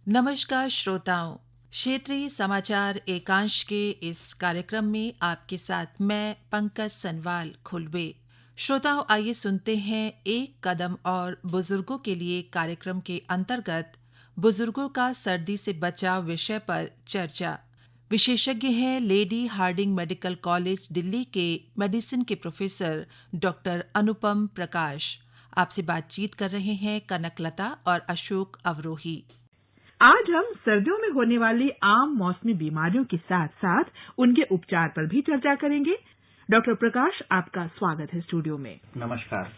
नमस्कार श्रोताओं, क्षेत्रीय समाचार एकांश के इस कार्यक्रम में आपके साथ मैं पंकज सनवाल खुलबे। श्रोताओं, आइए सुनते हैं एक कदम और बुजुर्गों के लिए कार्यक्रम के अंतर्गत बुजुर्गों का सर्दी से बचाव विषय पर चर्चा। विशेषज्ञ हैं Lady Hardinge Medical College Delhi के मेडिसिन के प्रोफेसर डॉक्टर अनुपम प्रकाश। आपसे बातचीत कर रहे हैं कनकलता और अशोक अवरोही। आज हम सर्दियों में होने वाली आम मौसमी बीमारियों के साथ साथ उनके उपचार पर भी चर्चा करेंगे। डॉक्टर प्रकाश, आपका स्वागत है स्टूडियो में। नमस्कार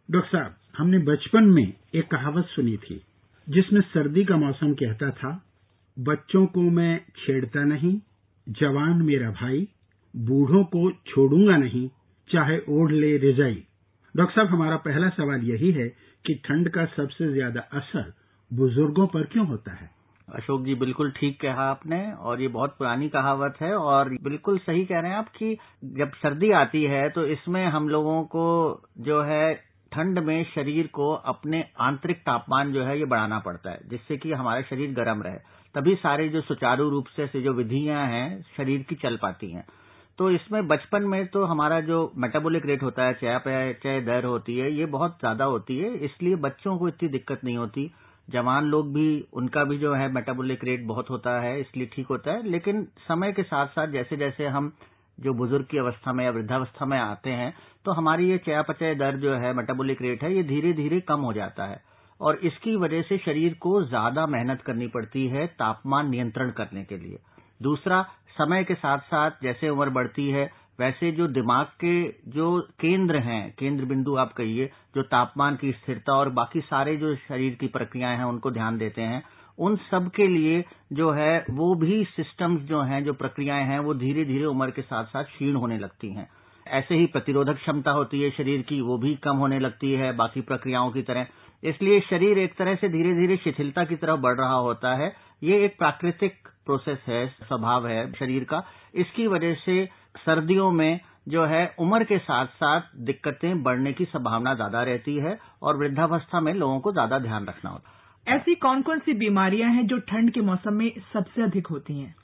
डॉक्टर साहब, हमने बचपन में एक कहावत सुनी थी जिसमें सर्दी का मौसम कहता था, बच्चों को मैं छेड़ता नहीं, जवान मेरा भाई, बूढ़ों को छोड़ूंगा नहीं, चाहे ओढ़ ले रजाई। डॉक्टर साहब, हमारा पहला सवाल यही है कि ठंड का सबसे ज्यादा असर बुजुर्गों पर क्यों होता है? अशोक जी, बिल्कुल ठीक कहा आपने और ये बहुत पुरानी कहावत है और बिल्कुल सही कह रहे हैं आप कि जब सर्दी आती है तो इसमें हम लोगों को जो है ठंड में शरीर को अपने आंतरिक तापमान जो है ये बढ़ाना पड़ता है, जिससे कि हमारा शरीर गर्म रहे, तभी सारे जो सुचारू रूप से जो विधियां हैं शरीर की चल पाती हैं। तो इसमें बचपन में तो हमारा जो मेटाबॉलिक रेट होता है, चाहे दर होती है, ये बहुत ज्यादा होती है, इसलिए बच्चों को इतनी दिक्कत नहीं होती। जवान लोग भी, उनका भी जो है मेटाबॉलिक रेट बहुत होता है, इसलिए ठीक होता है। लेकिन समय के साथ साथ जैसे जैसे हम जो बुजुर्ग की अवस्था में या वृद्धावस्था में आते हैं तो हमारी ये चयापचय दर जो है, मेटाबॉलिक रेट है, ये धीरे धीरे कम हो जाता है और इसकी वजह से शरीर को ज्यादा मेहनत करनी पड़ती है तापमान नियंत्रण करने के लिए। दूसरा, समय के साथ साथ जैसे उम्र बढ़ती है वैसे जो दिमाग के जो केंद्र हैं, केंद्र बिंदु आप कहिए, जो तापमान की स्थिरता और बाकी सारे जो शरीर की प्रक्रियाएं हैं उनको ध्यान देते हैं, उन सब के लिए जो है वो भी सिस्टम्स जो हैं, जो प्रक्रियाएं हैं, वो धीरे धीरे उम्र के साथ साथ क्षीण होने लगती हैं। ऐसे ही प्रतिरोधक क्षमता होती है शरीर की, वो भी कम होने लगती है बाकी प्रक्रियाओं की तरह। इसलिए शरीर एक तरह से धीरे धीरे शिथिलता की तरफ बढ़ रहा होता है। ये एक प्राकृतिक प्रोसेस है, स्वभाव है शरीर का। इसकी वजह से सर्दियों में जो है उम्र के साथ साथ दिक्कतें बढ़ने की संभावना ज्यादा रहती है और वृद्धावस्था में लोगों को ज्यादा ध्यान रखना होता है। ऐसी कौन कौन सी बीमारियां हैं जो ठंड के मौसम में सबसे अधिक होती हैं?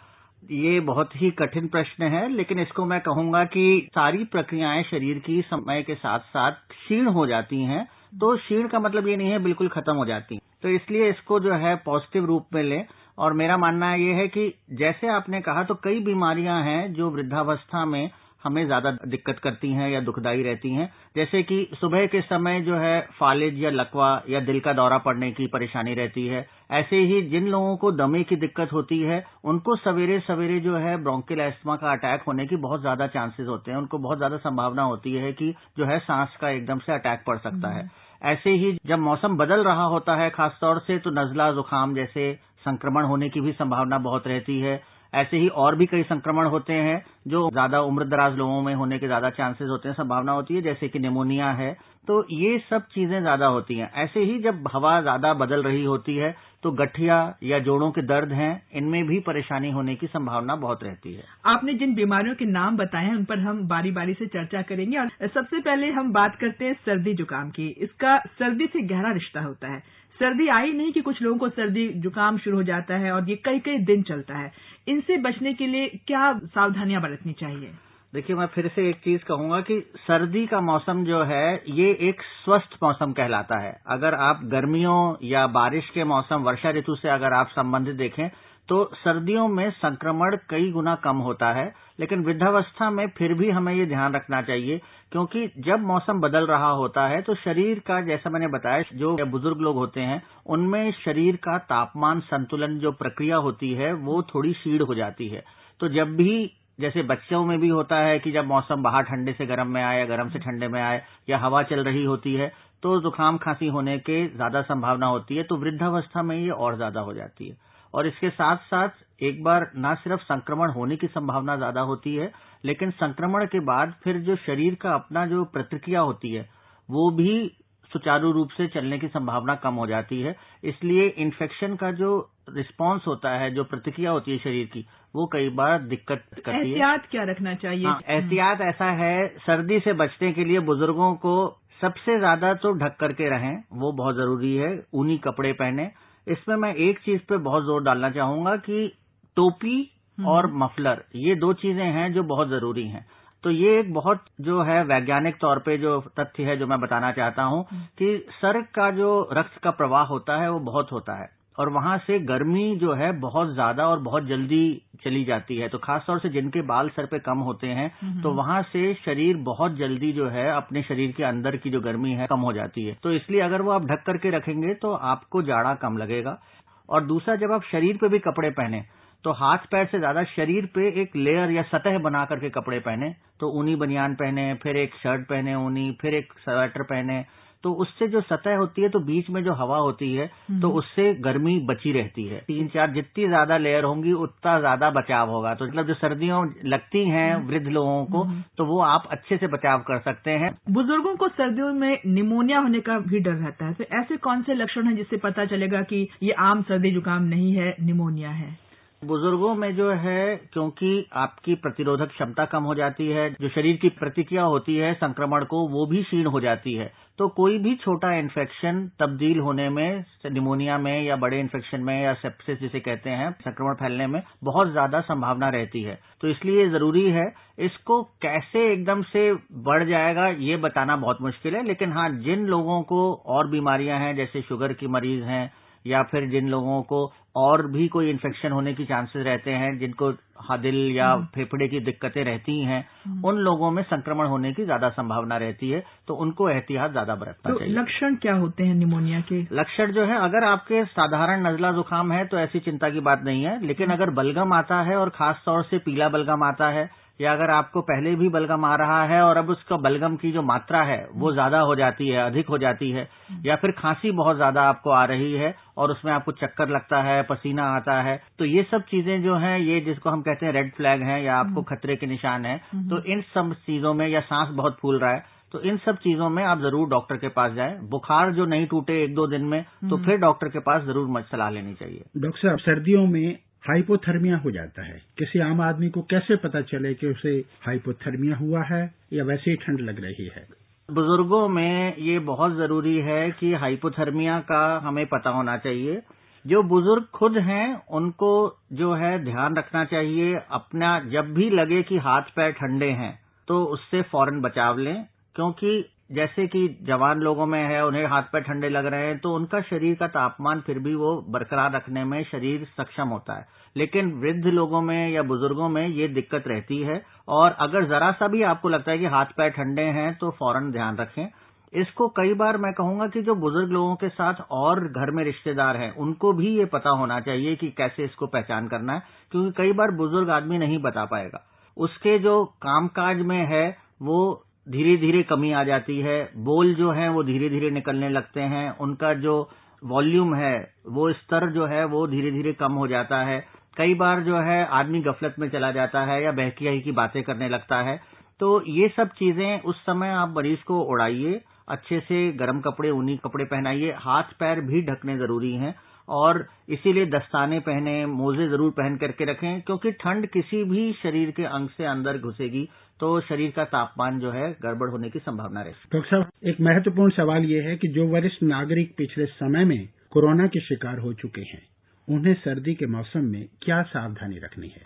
ये बहुत ही कठिन प्रश्न है, लेकिन इसको मैं कहूंगा कि सारी प्रक्रियाएं शरीर की समय के साथ साथ क्षीण हो जाती हैं। तो क्षीण का मतलब ये नहीं है बिल्कुल खत्म हो जाती, तो इसलिए इसको जो है पॉजिटिव रूप में लें। और मेरा मानना ये है कि जैसे आपने कहा तो कई बीमारियां हैं जो वृद्धावस्था में हमें ज्यादा दिक्कत करती हैं या दुखदाई रहती हैं, जैसे कि सुबह के समय जो है फालिज या लकवा या दिल का दौरा पड़ने की परेशानी रहती है। ऐसे ही जिन लोगों को दमे की दिक्कत होती है उनको सवेरे सवेरे जो है ब्रोंकियल एस्थमा का अटैक होने की बहुत ज्यादा चांसेस होते हैं, उनको बहुत ज्यादा संभावना होती है कि जो है सांस का एकदम से अटैक पड़ सकता है। ऐसे ही जब मौसम बदल रहा होता है खासतौर से, तो नजला जुकाम जैसे संक्रमण होने की भी संभावना बहुत रहती है। ऐसे ही और भी कई संक्रमण होते हैं जो ज्यादा उम्र दराज लोगों में होने के ज्यादा चांसेस होते हैं, संभावना होती है, जैसे कि निमोनिया है। तो ये सब चीजें ज्यादा होती हैं। ऐसे ही जब हवा ज्यादा बदल रही होती है तो गठिया या जोड़ों के दर्द हैं, इनमें भी परेशानी होने की संभावना बहुत रहती है। आपने जिन बीमारियों के नाम बताए हैं उन पर हम बारी बारी से चर्चा करेंगे और सबसे पहले हम बात करते हैं सर्दी जुकाम की। इसका सर्दी से गहरा रिश्ता होता है। सर्दी आई नहीं कि कुछ लोगों को सर्दी जुकाम शुरू हो जाता है और ये कई कई दिन चलता है। इनसे बचने के लिए क्या सावधानियां बरतनी चाहिए? देखिए, मैं फिर से एक चीज कहूंगा कि सर्दी का मौसम जो है ये एक स्वस्थ मौसम कहलाता है। अगर आप गर्मियों या बारिश के मौसम, वर्षा ऋतु से अगर आप संबंधित देखें तो सर्दियों में संक्रमण कई गुना कम होता है, लेकिन वृद्धावस्था में फिर भी हमें ये ध्यान रखना चाहिए क्योंकि जब मौसम बदल रहा होता है तो शरीर का, जैसा मैंने बताया, जो बुजुर्ग लोग होते हैं उनमें शरीर का तापमान संतुलन जो प्रक्रिया होती है वो थोड़ी क्षीण हो जाती है। तो जब भी, जैसे बच्चों में भी होता है कि जब मौसम बाहर ठंडे से गर्म में आए या गर्म से ठंडे में आए या हवा चल रही होती है तो जुकाम खांसी होने के ज्यादा संभावना होती है, तो वृद्धावस्था में ये और ज्यादा हो जाती है। और इसके साथ साथ एक बार न सिर्फ संक्रमण होने की संभावना ज्यादा होती है, लेकिन संक्रमण के बाद फिर जो शरीर का अपना जो प्रतिक्रिया होती है वो भी सुचारू रूप से चलने की संभावना कम हो जाती है। इसलिए इन्फेक्शन का जो रिस्पांस होता है, जो प्रतिक्रिया होती है शरीर की, वो कई बार दिक्कत करती है। एहतियात क्या रखना चाहिए? हाँ, एहतियात ऐसा है, सर्दी से बचने के लिए बुजुर्गों को सबसे ज्यादा तो ढक करके रहें, वो बहुत जरूरी है। ऊनी कपड़े पहने, इसमें मैं एक चीज पे बहुत जोर डालना चाहूंगा कि टोपी और मफलर, ये 2 चीजें हैं जो बहुत जरूरी हैं। तो ये एक बहुत जो है वैज्ञानिक तौर पे जो तथ्य है जो मैं बताना चाहता हूं कि सर का जो रक्त का प्रवाह होता है वो बहुत होता है और वहां से गर्मी जो है बहुत ज्यादा और बहुत जल्दी चली जाती है। तो खासतौर से जिनके बाल सर पे कम होते हैं तो वहां से शरीर बहुत जल्दी जो है अपने शरीर के अंदर की जो गर्मी है कम हो जाती है। तो इसलिए अगर वो आप ढक करके रखेंगे तो आपको जाड़ा कम लगेगा। और दूसरा, जब आप शरीर पे भी कपड़े पहने तो हाथ पैर से ज्यादा शरीर पे एक लेयर या सतह बना करके कपड़े पहने। तो ऊनी बनियान पहने, फिर एक शर्ट पहने ऊनी, फिर एक स्वेटर पहने। तो उससे जो सतह होती है तो बीच में जो हवा होती है तो उससे गर्मी बची रहती है। 3-4 जितनी ज्यादा लेयर होंगी उतना ज्यादा बचाव होगा। तो मतलब जो सर्दियों लगती हैं वृद्ध लोगों को तो वो आप अच्छे से बचाव कर सकते हैं। बुजुर्गों को सर्दियों में निमोनिया होने का भी डर रहता है, तो ऐसे कौन से लक्षण हैं जिससे पता चलेगा कि ये आम सर्दी जुकाम नहीं है, निमोनिया है? बुजुर्गों में जो है, क्योंकि आपकी प्रतिरोधक क्षमता कम हो जाती है, जो शरीर की प्रतिक्रिया होती है संक्रमण को वो भी क्षीण हो जाती है। तो कोई भी छोटा इन्फेक्शन तब्दील होने में, निमोनिया में या बड़े इन्फेक्शन में या सेप्सिस जिसे कहते हैं, संक्रमण फैलने में बहुत ज्यादा संभावना रहती है। तो इसलिए जरूरी है, इसको कैसे एकदम से बढ़ जाएगा ये बताना बहुत मुश्किल है। लेकिन हाँ, जिन लोगों को और बीमारियां हैं जैसे शुगर की मरीज हैं या फिर जिन लोगों को और भी कोई इन्फेक्शन होने की चांसेस रहते हैं, जिनको दिल या फेफड़े की दिक्कतें रहती हैं, उन लोगों में संक्रमण होने की ज्यादा संभावना रहती है। तो उनको एहतियात ज्यादा बरतना चाहिए। लक्षण क्या होते हैं निमोनिया के? लक्षण जो है, अगर आपके साधारण नजला जुकाम है तो ऐसी चिंता की बात नहीं है। लेकिन अगर बलगम आता है और खास तौर से पीला बलगम आता है, या अगर आपको पहले भी बलगम आ रहा है और अब उसका बलगम की जो मात्रा है वो ज्यादा हो जाती है, अधिक हो जाती है, या फिर खांसी बहुत ज्यादा आपको आ रही है और उसमें आपको चक्कर लगता है, पसीना आता है, तो ये सब चीजें जो हैं, ये जिसको हम कहते हैं रेड फ्लैग हैं या आपको खतरे के निशान है। तो इन सब चीजों में, या सांस बहुत फूल रहा है, तो इन सब चीजों में आप जरूर डॉक्टर के पास जाएं। बुखार जो नहीं टूटे 1-2 दिन में तो फिर डॉक्टर के पास जरूर सलाह लेनी चाहिए। डॉक्टर साहब, सर्दियों में हाइपोथर्मिया हो जाता है, किसी आम आदमी को कैसे पता चले कि उसे हाइपोथर्मिया हुआ है या वैसे ही ठंड लग रही है? बुजुर्गों में ये बहुत जरूरी है कि हाइपोथर्मिया का हमें पता होना चाहिए। जो बुजुर्ग खुद हैं उनको जो है ध्यान रखना चाहिए अपना, जब भी लगे कि हाथ पैर ठंडे हैं तो उससे फौरन बचाव लें। क्योंकि जैसे कि जवान लोगों में है, उन्हें हाथ पैर ठंडे लग रहे हैं तो उनका शरीर का तापमान फिर भी वो बरकरार रखने में शरीर सक्षम होता है। लेकिन वृद्ध लोगों में या बुजुर्गों में ये दिक्कत रहती है। और अगर जरा सा भी आपको लगता है कि हाथ पैर ठंडे हैं तो फौरन ध्यान रखें। इसको कई बार मैं कहूंगा कि जो बुजुर्ग लोगों के साथ और घर में रिश्तेदार हैं उनको भी ये पता होना चाहिए कि कैसे इसको पहचान करना है। क्योंकि कई बार बुजुर्ग आदमी नहीं बता पाएगा, उसके जो कामकाज में है वो धीरे धीरे कमी आ जाती है, बोल जो है वो धीरे धीरे निकलने लगते हैं, उनका जो वॉल्यूम है वो स्तर जो है वो धीरे धीरे कम हो जाता है। कई बार जो है आदमी गफलत में चला जाता है या बहकियाई की बातें करने लगता है। तो ये सब चीजें उस समय आप मरीज को उड़ाइए, अच्छे से गर्म कपड़े, ऊनी कपड़े पहनाइए, हाथ पैर भी ढकने जरूरी हैं। और इसीलिए दस्ताने पहने, मोजे जरूर पहन करके रखें, क्योंकि ठंड किसी भी शरीर के अंग से अंदर घुसेगी तो शरीर का तापमान जो है गड़बड़ होने की संभावना रहती है। डॉक्टर साहब, एक महत्वपूर्ण सवाल ये है कि जो वरिष्ठ नागरिक पिछले समय में कोरोना के शिकार हो चुके हैं, उन्हें सर्दी के मौसम में क्या सावधानी रखनी है?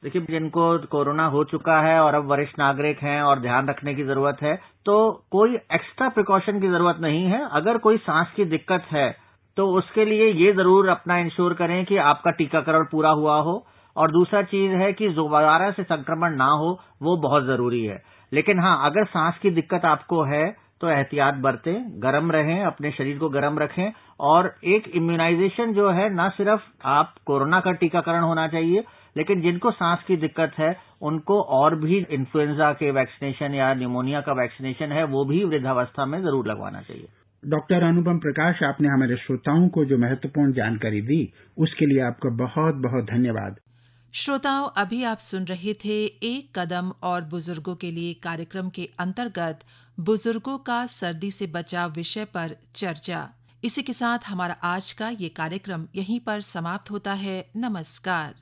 देखिए, जिनको कोरोना हो चुका है और अब वरिष्ठ नागरिक हैं और ध्यान रखने की जरूरत है, तो कोई एक्स्ट्रा प्रिकॉशन की जरूरत नहीं है। अगर कोई सांस की दिक्कत है तो उसके लिए ये जरूर अपना इंश्योर करें कि आपका टीकाकरण पूरा हुआ हो। और दूसरा चीज है कि दोबारा से संक्रमण ना हो, वो बहुत जरूरी है। लेकिन हाँ, अगर सांस की दिक्कत आपको है तो एहतियात बरतें, गर्म रहें, अपने शरीर को गर्म रखें। और एक इम्यूनाइजेशन जो है, ना सिर्फ आप कोरोना का टीकाकरण होना चाहिए, लेकिन जिनको सांस की दिक्कत है उनको और भी इन्फ्लुएंजा के वैक्सीनेशन या निमोनिया का वैक्सीनेशन है वो भी वृद्धावस्था में जरूर लगवाना चाहिए। डॉक्टर अनुपम प्रकाश, आपने हमारे श्रोताओं को जो महत्वपूर्ण जानकारी दी उसके लिए आपका बहुत बहुत धन्यवाद। श्रोताओं, अभी आप सुन रहे थे एक कदम और बुजुर्गों के लिए कार्यक्रम के अंतर्गत बुजुर्गों का सर्दी से बचाव विषय पर चर्चा। इसी के साथ हमारा आज का ये कार्यक्रम यहीं पर समाप्त होता है। नमस्कार।